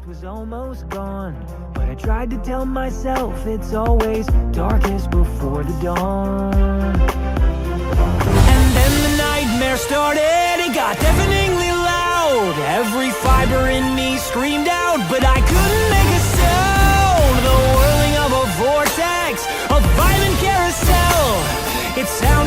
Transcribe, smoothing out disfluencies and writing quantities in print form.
left was almost gone, but I tried to tell myself it's always darkest before the dawn. And then the nightmare started, it got deafeningly loud. Every fiber in me screamed out, but I couldn't make a sound. The whirling of a vortex, a violent carousel, it sounded